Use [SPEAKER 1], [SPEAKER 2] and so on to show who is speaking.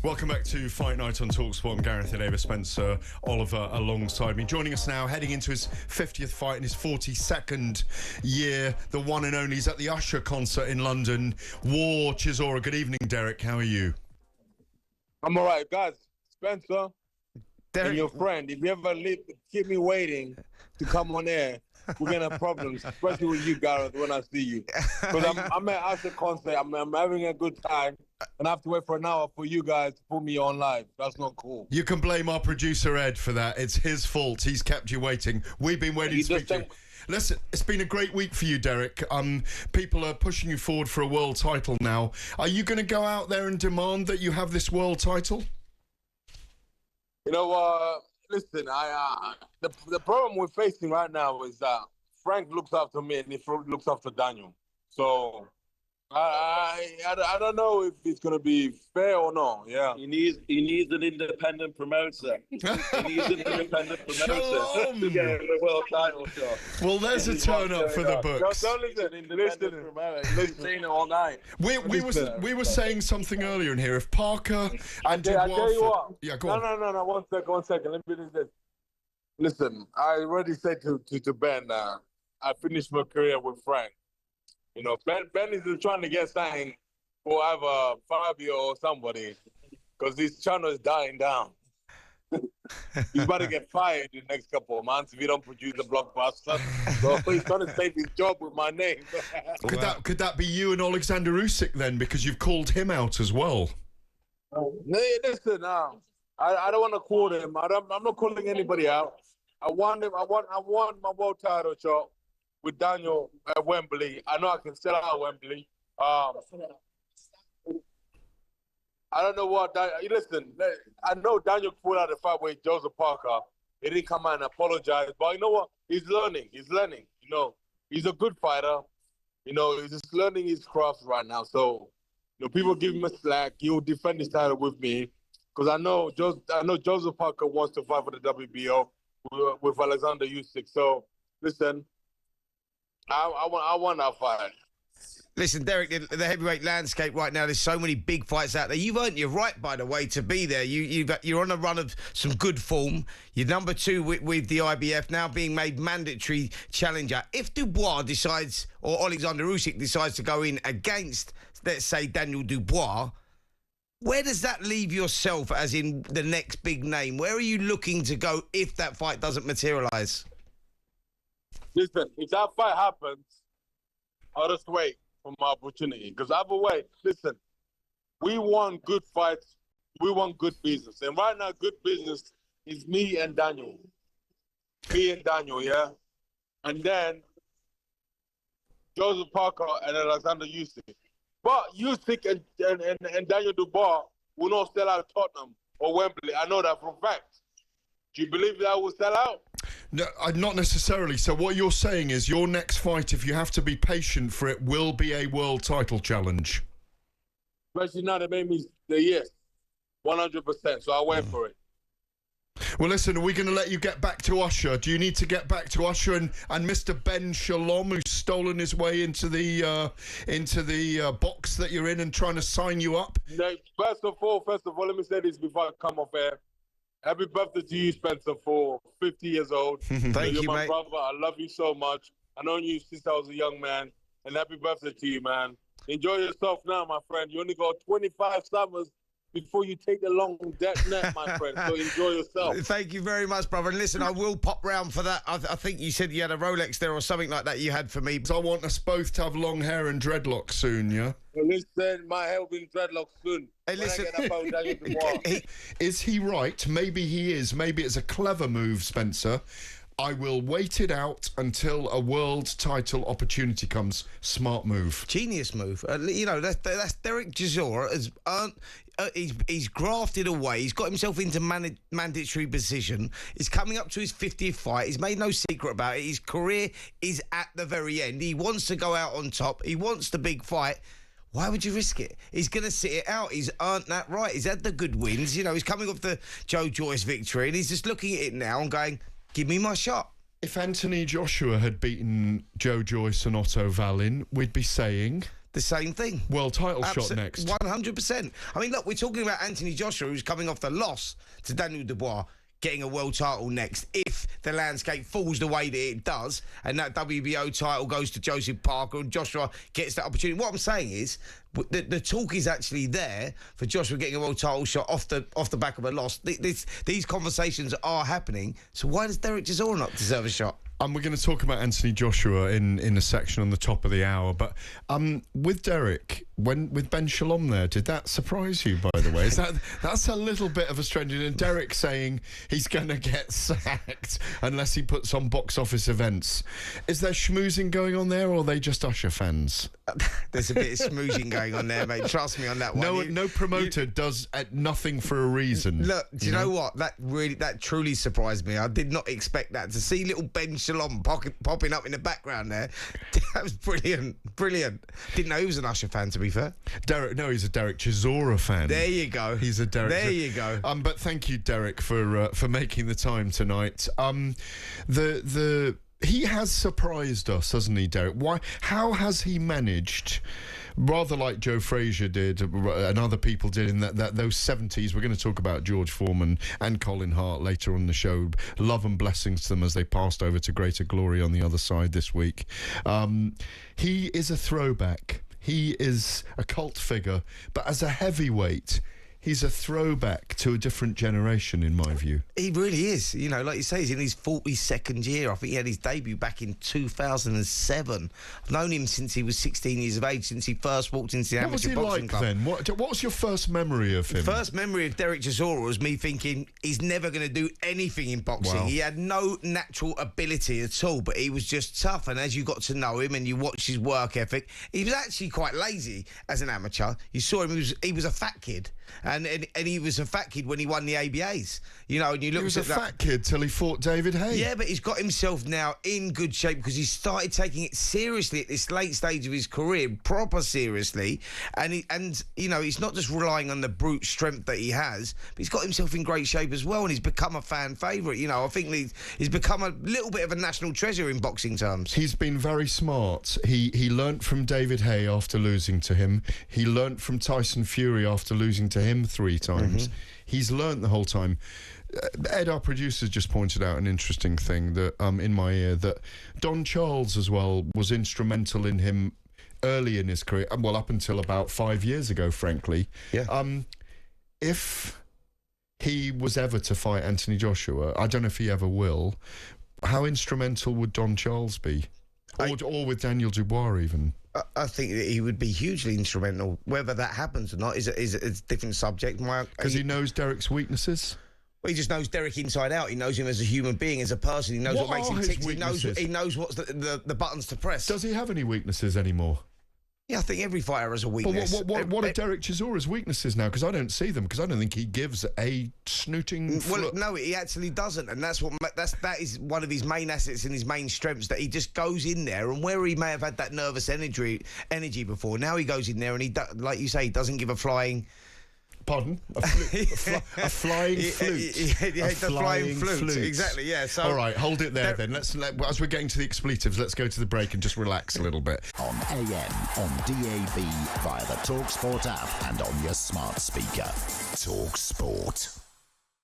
[SPEAKER 1] Welcome back to Fight Night on talkSPORT. I'm Gareth Davis, Spencer Oliver alongside me. Joining us now, heading into his 50th fight in his 42nd year, the one and only. He's at the Usher concert in London. War Chisora. Good evening, Derek. How are you?
[SPEAKER 2] I'm all right, guys. Spencer,
[SPEAKER 1] Derek,
[SPEAKER 2] and your friend, if you ever keep me waiting to come on air, we're going to have problems, especially with you, Gareth, when I see you. Because I'm at Usher concert. I'm having a good time, and I have to wait for an hour for you guys to put me on live. That's not cool.
[SPEAKER 1] You can blame our producer, Ed, for that. It's his fault. He's kept you waiting. We've been waiting to speak to you. Listen, it's been a great week for you, Derek. People are pushing you forward for a world title now. Are you going to go out there and demand that you have this world title?
[SPEAKER 2] You know, listen, the problem we're facing right now is that Frank looks after me and he looks after Daniel. So I don't know if it's going to be fair or not. Yeah.
[SPEAKER 3] He needs an independent promoter. He needs an independent promoter
[SPEAKER 1] Shalom.
[SPEAKER 3] to get the world title shot.
[SPEAKER 1] Well, there's a turn up for the books.
[SPEAKER 2] Don't listen.
[SPEAKER 3] Listen. Seen it all night.
[SPEAKER 1] We were saying something earlier in here. If Parker and Dubois...
[SPEAKER 2] I tell you what.
[SPEAKER 1] Yeah, go on.
[SPEAKER 2] No. 1 second. Let me finish this. Listen, I already said to Ben, I finished my career with Frank. You know, Ben is trying to get something for either Fabio or somebody because his channel is dying down. He's about to get fired in the next couple of months if he don't produce a blockbuster. So he's trying to save his job with my name.
[SPEAKER 1] Could that be you and Alexander Usyk then? Because you've called him out as well.
[SPEAKER 2] Listen, I don't want to call him. I'm not calling anybody out. I want my world title shot with Daniel at Wembley. I know I can sell out Wembley. I don't know what... Listen, I know Daniel pulled out the fight with Joseph Parker. He didn't come out and apologize. But you know what? He's learning. You know, he's a good fighter. You know, he's just learning his craft right now. So, you know, people give him a slack. He'll defend his title with me. Because I know Joseph Parker wants to fight for the WBO with Alexander Usyk. So, listen... I want that fight.
[SPEAKER 4] Listen, Derek, the heavyweight landscape right now, there's so many big fights out there. You've earned your right, by the way, to be there. You're on a run of some good form. You're number 2 with the IBF, now being made mandatory challenger. If Dubois decides, or Alexander Usyk decides to go in against, let's say, Daniel Dubois, where does that leave yourself as in the next big name? Where are you looking to go if that fight doesn't materialise?
[SPEAKER 2] Listen, if that fight happens, I'll just wait for my opportunity. Because either way, listen, we want good fights. We want good business. And right now, good business is me and Daniel. Yeah? And then Joseph Parker and Alexander Usyk. But Usyk and Daniel Dubois will not sell out Tottenham or Wembley. I know that for a fact. Do you believe that will sell out?
[SPEAKER 1] No, not necessarily. So what you're saying is your next fight, if you have to be patient for it, will be a world title challenge.
[SPEAKER 2] Especially now they made me say yes, 100%. So I went for it.
[SPEAKER 1] Well, listen, are we going to let you get back to Usher? Do you need to get back to Usher and Mr. Ben Shalom, who's stolen his way into the box that you're in and trying to sign you up?
[SPEAKER 2] No, first of all, let me say this before I come off air. Happy birthday to you, Spencer, for 50 years old.
[SPEAKER 4] Thank you,
[SPEAKER 2] You're my
[SPEAKER 4] mate.
[SPEAKER 2] brother. I love you so much. I've known you since I was a young man. And happy birthday to you, man. Enjoy yourself now, my friend. You only got 25 summers before you take the long net, my friend. So enjoy yourself.
[SPEAKER 4] Thank you very much, brother. And listen, I will pop round for that. I think you said you had a Rolex there or something like that you had for me.
[SPEAKER 1] So I want us both to have long hair and dreadlocks soon, yeah?
[SPEAKER 2] Well, listen, my hair will be in dreadlocks soon.
[SPEAKER 4] Hey, listen.
[SPEAKER 1] Is he right? Maybe he is. Maybe it's a clever move, Spencer. I will wait it out until a world title opportunity comes. Smart move.
[SPEAKER 4] Genius move. You know, that's Derek Chisora has earned. He's grafted away. He's got himself into mandatory position. He's coming up to his 50th fight. He's made no secret about it. His career is at the very end. He wants to go out on top. He wants the big fight. Why would you risk it? He's going to sit it out. He's earned that right. He's had the good wins. You know, he's coming off the Joe Joyce victory, and he's just looking at it now and going, give me my shot.
[SPEAKER 1] If Anthony Joshua had beaten Joe Joyce and Otto Wallin, we'd be saying...
[SPEAKER 4] the same thing.
[SPEAKER 1] World title shot next.
[SPEAKER 4] 100%. I mean, look, we're talking about Anthony Joshua, who's coming off the loss to Daniel Dubois, getting a world title next if the landscape falls the way that it does and that WBO title goes to Joseph Parker and Joshua gets that opportunity. What I'm saying is the talk is actually there for Joshua getting a world title shot off the back of a loss. These conversations are happening, so why does Derek Chisora not deserve a shot?
[SPEAKER 1] And we're going to talk about Anthony Joshua in a section on the top of the hour. But with Derek, with Ben Shalom there, did that surprise you, by the way? That's a little bit of a strange. And Derek saying he's going to get sacked unless he puts on box office events. Is there schmoozing going on there, or are they just Usher fans?
[SPEAKER 4] There's a bit of schmoozing going on there, mate. Trust me on that one.
[SPEAKER 1] No promoter does nothing for a reason.
[SPEAKER 4] Look, do you know what? That truly surprised me. I did not expect that. To see little Ben Shalom popping up in the background there, that was brilliant. Didn't know he was an Usher fan, to be fair.
[SPEAKER 1] He's a Derek Chisora fan.
[SPEAKER 4] There you go.
[SPEAKER 1] He's a Derek.
[SPEAKER 4] There you go.
[SPEAKER 1] But thank you, Derek, for making the time tonight. He has surprised us, hasn't he, Derek? Why? How has he managed, rather like Joe Frazier did and other people did in that those 70s? We're going to talk about George Foreman and Colin Hart later on the show. Love and blessings to them as they passed over to greater glory on the other side this week. He is a throwback. He is a cult figure, but as a heavyweight, he's a throwback to a different generation, in my view.
[SPEAKER 4] He really is. You know, like you say, he's in his 42nd year. I think he had his debut back in 2007. I've known him since he was 16 years of age, since he first walked into the amateur boxing club.
[SPEAKER 1] Then? What was your first memory of him?
[SPEAKER 4] First memory of Derek Chisora was me thinking he's never going to do anything in boxing. Wow. He had no natural ability at all, but he was just tough. And as you got to know him and you watched his work ethic, he was actually quite lazy as an amateur. You saw him; he was a fat kid. And he was a fat kid when he won the ABAs, you know. And you look.
[SPEAKER 1] He was a fat kid till he fought David Hay.
[SPEAKER 4] Yeah, but he's got himself now in good shape because he started taking it seriously at this late stage of his career, proper seriously. And you know, he's not just relying on the brute strength that he has, but he's got himself in great shape as well. And he's become a fan favourite. You know, I think he's become a little bit of a national treasure in boxing terms.
[SPEAKER 1] He's been very smart. He learnt from David Hay after losing to him. He learnt from Tyson Fury after losing to him 3 times. He's learnt the whole time. Ed, our producer, just pointed out an interesting thing that in my ear, that Don Charles as well was instrumental in him early in his career, well, up until about 5 years ago, frankly.
[SPEAKER 4] Yeah.
[SPEAKER 1] If he was ever to fight Anthony Joshua, I don't know if he ever will, how instrumental would Don Charles be? Or with Daniel Dubois even?
[SPEAKER 4] I think that he would be hugely instrumental. Whether that happens or not is a different subject.
[SPEAKER 1] Because he knows Derek's weaknesses?
[SPEAKER 4] Well, he just knows Derek inside out. He knows him as a human being, as a person. He knows what makes him tick. He knows what's the buttons to press.
[SPEAKER 1] Does he have any weaknesses anymore?
[SPEAKER 4] Yeah, I think every fighter has a weakness.
[SPEAKER 1] But what are Derek Chisora's weaknesses now? Because I don't see them. Because I don't think he gives a snooting.
[SPEAKER 4] Well, no, he actually doesn't, and that is one of his main assets and his main strengths. That he just goes in there, and where he may have had that nervous energy before, now he goes in there and like you say, he doesn't give a flying.
[SPEAKER 1] Pardon? A flying flute.
[SPEAKER 4] Yeah, the flying flute. Exactly, yeah. So,
[SPEAKER 1] all right, hold it there then. As we're getting to the expletives, let's go to the break and just relax a little bit.
[SPEAKER 5] On AM, on DAB, via the talkSPORT app and on your smart speaker. talkSPORT.